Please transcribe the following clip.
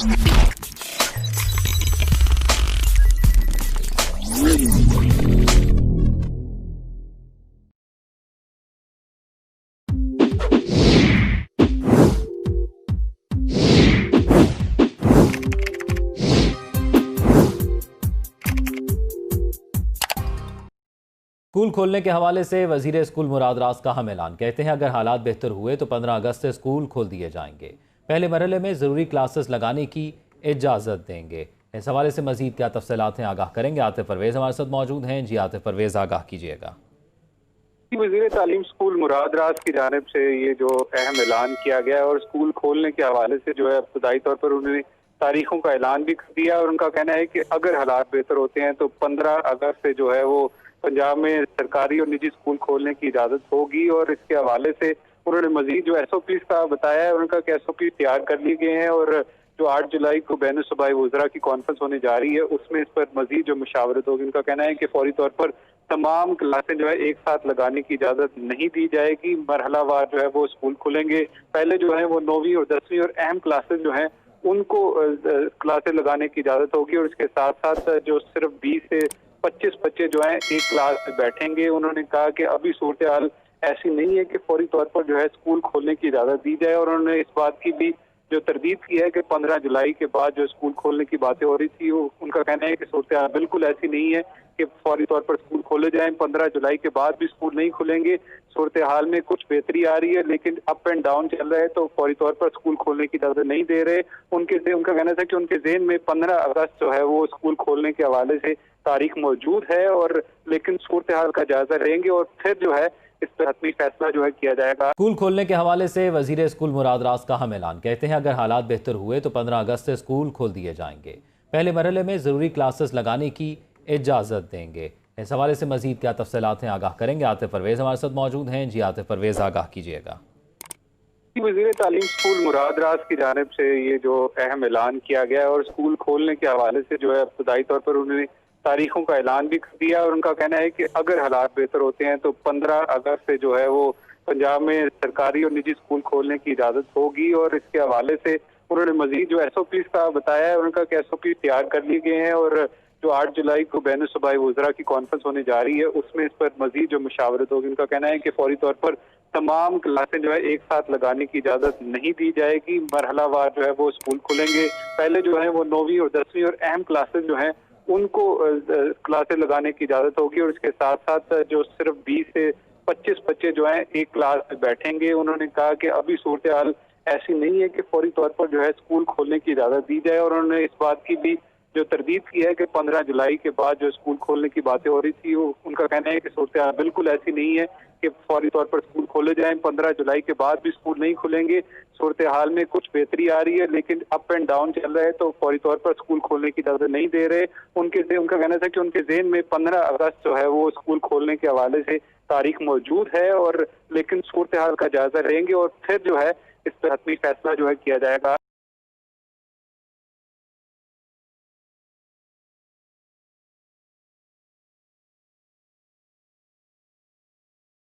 School खोलने के हवाले से वजीर स्कूल मुराद रास का हम ऐलान। कहते हैं अगर हालात बेहतर हुए तो 15 अगस्त से स्कूल खोल दिए जाएंगे। पहले मरहले में ज़रूरी क्लासेस लगाने की इजाज़त देंगे। इस हवाले से मजीद क्या तफसीलात हैं आगाह करेंगे आतिफ परवेज़ हमारे साथ मौजूद हैं। जी आतिफ परवेज़, आगाह कीजिएगा। वज़ीर तालीम स्कूल मुराद रास की जानिब से ये जो अहम ऐलान किया गया है और स्कूल खोलने के हवाले से जो है इब्तदाई तौर पर उन्होंने तारीखों का ऐलान भी कर दिया और उनका कहना है कि अगर हालात बेहतर होते हैं तो 15 अगस्त से जो है वो पंजाब में सरकारी और निजी स्कूल खोलने की इजाज़त होगी। और इसके हवाले से उन्होंने मजीद जो SOPs का बताया है, उनका SOP तैयार कर लिए गए हैं और जो 8 जुलाई को बैन सूबाई वज़रा की कॉन्फ्रेंस होने जा रही है उसमें इस पर मजीद जो मुशावरत होगी। उनका कहना है कि फौरी तौर पर तमाम क्लासें जो है एक साथ लगाने की इजाज़त नहीं दी जाएगी। मरहलावार जो है वो स्कूल खुलेंगे। पहले जो है वो 9वीं और 10वीं और अहम क्लासेस जो हैं उनको क्लासें लगाने की इजाज़त होगी और इसके साथ साथ जो सिर्फ 20 से 25 बच्चे जो हैं एक क्लास में बैठेंगे। उन्होंने कहा कि अभी सूरत हाल ऐसी नहीं है कि फौरी तौर पर जो है स्कूल खोलने की इजाज़त दी जाए और उन्होंने इस बात की भी जो तरदीद की है कि 15 जुलाई के बाद जो स्कूल खोलने की बातें हो रही थी वो उनका कहना है कि सूरत हाल बिल्कुल ऐसी नहीं है कि फौरी तौर पर स्कूल खोले जाएं। 15 जुलाई के बाद भी स्कूल नहीं खुलेंगे। सूरत हाल में कुछ बेहतरी आ रही है लेकिन अप एंड डाउन चल रहा है तो फौरी तौर पर स्कूल खोलने की इजाज़त नहीं दे रहे। उनका कहना था कि उनके ज़हन में 15 अगस्त जो है वो स्कूल खोलने के हवाले से तारीख मौजूद है और लेकिन सूरत हाल का जायजा लेंगे और फिर जो है इस पर हतमी फैसला जो है किया जाएगा। स्कूल खोलने के हवाले से वजीर स्कूल मुराद रास का हम ऐलान। कहते हैं अगर हालात बेहतर हुए तो 15 अगस्त से स्कूल खोल दिए जाएंगे। पहले मरहले में ज़रूरी क्लासेस लगाने की इजाज़त देंगे। इस हवाले से मजीद क्या तफसीलात हैं आगाह करेंगे आतिफ परवेज़ हमारे साथ मौजूद हैं। जी आतिफ परवेज़, आगाह कीजिएगा। वज़ीर तालीम स्कूल मुराद रास की जानिब से ये जो अहम ऐलान किया गया है और स्कूल खोलने के हवाले से जो है इब्तदाई तौर पर उन्होंने तारीखों का ऐलान भी कर दिया और उनका कहना है कि अगर हालात बेहतर होते हैं तो 15 अगस्त से जो है वो पंजाब में सरकारी और निजी स्कूल खोलने की इजाज़त होगी। और इसके हवाले से उन्होंने मजीद जो SOPs का बताया है, उनका SOP तैयार कर लिए गए हैं और जो 8 जुलाई को बैन सूबाई वज़रा की कॉन्फ्रेंस होने जा रही है उसमें इस पर मजीद जो मुशावरत होगी। उनका कहना है कि फौरी तौर पर तमाम क्लासें जो है एक साथ लगाने की इजाज़त नहीं दी जाएगी। मरहलावार जो है वो स्कूल खुलेंगे। पहले जो है वो 9वीं और 10वीं और अहम क्लासेस जो हैं उनको क्लासें लगाने की इजाज़त होगी और इसके साथ साथ जो सिर्फ 20 से 25 बच्चे जो हैं एक क्लास में बैठेंगे। उन्होंने कहा कि अभी सूरत हाल ऐसी नहीं है कि फौरी तौर पर जो है स्कूल खोलने की इजाज़त दी जाए और उन्होंने इस बात की भी जो तरदीद की है कि 15 जुलाई के बाद जो स्कूल खोलने की बातें हो रही थी वो उनका कहना है कि सूरत हाल बिल्कुल ऐसी नहीं है कि फौरी तौर पर स्कूल खोले जाएं। 15 जुलाई के बाद भी स्कूल नहीं खुलेंगे। सूरत हाल में कुछ बेहतरी आ रही है लेकिन अप एंड डाउन चल रहा है तो फौरी तौर पर स्कूल खोलने की इजाज़त नहीं दे रहे। उनका कहना था कि उनके ज़हन में 15 अगस्त जो है वो स्कूल खोलने के हवाले से तारीख मौजूद है और लेकिन सूरत हाल का जायजा लेंगे और फिर जो है इस पर हतमी फैसला जो है किया जाएगा।